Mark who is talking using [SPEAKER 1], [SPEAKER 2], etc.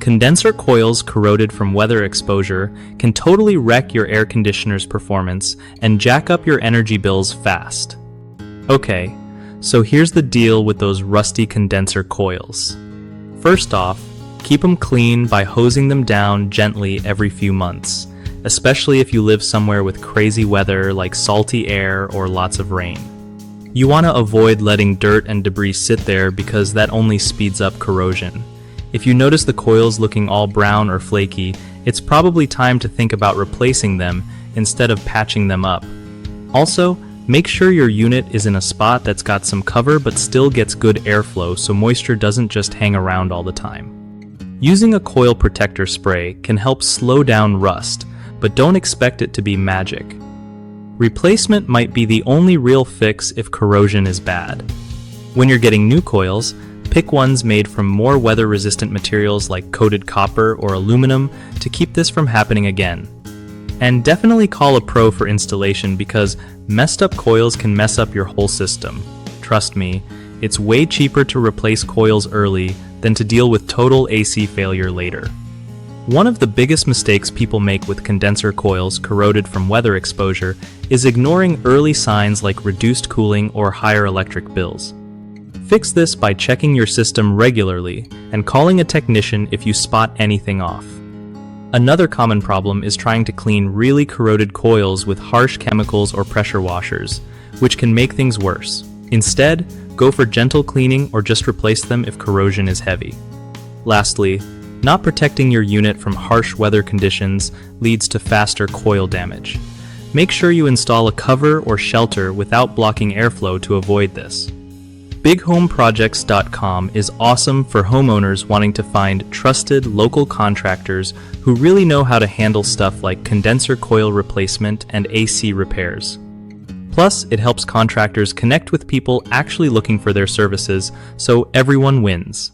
[SPEAKER 1] Condenser coils corroded from weather exposure can totally wreck your air conditioner's performance and jack up your energy bills fast. Okay, so here's the deal with those rusty condenser coils. First off, keep them clean by hosing them down gently every few months, especially if you live somewhere with crazy weather like salty air or lots of rain. You want to avoid letting dirt and debris sit there because that only speeds up corrosion. If you notice the coils looking all brown or flaky, it's probably time to think about replacing them instead of patching them up. Also, make sure your unit is in a spot that's got some cover but still gets good airflow so moisture doesn't just hang around all the time. Using a coil protector spray can help slow down rust, but don't expect it to be magic. Replacement might be the only real fix if corrosion is bad. When you're getting new coils, pick ones made from more weather-resistant materials like coated copper or aluminum to keep this from happening again. And definitely call a pro for installation because messed up coils can mess up your whole system. Trust me, it's way cheaper to replace coils early than to deal with total AC failure later. One of the biggest mistakes people make with condenser coils corroded from weather exposure is ignoring early signs like reduced cooling or higher electric bills. Fix this by checking your system regularly and calling a technician if you spot anything off. Another common problem is trying to clean really corroded coils with harsh chemicals or pressure washers, which can make things worse. Instead, go for gentle cleaning or just replace them if corrosion is heavy. Lastly, not protecting your unit from harsh weather conditions leads to faster coil damage. Make sure you install a cover or shelter without blocking airflow to avoid this. BigHomeProjects.com is awesome for homeowners wanting to find trusted local contractors who really know how to handle stuff like condenser coil replacement and AC repairs. Plus, it helps contractors connect with people actually looking for their services, so everyone wins.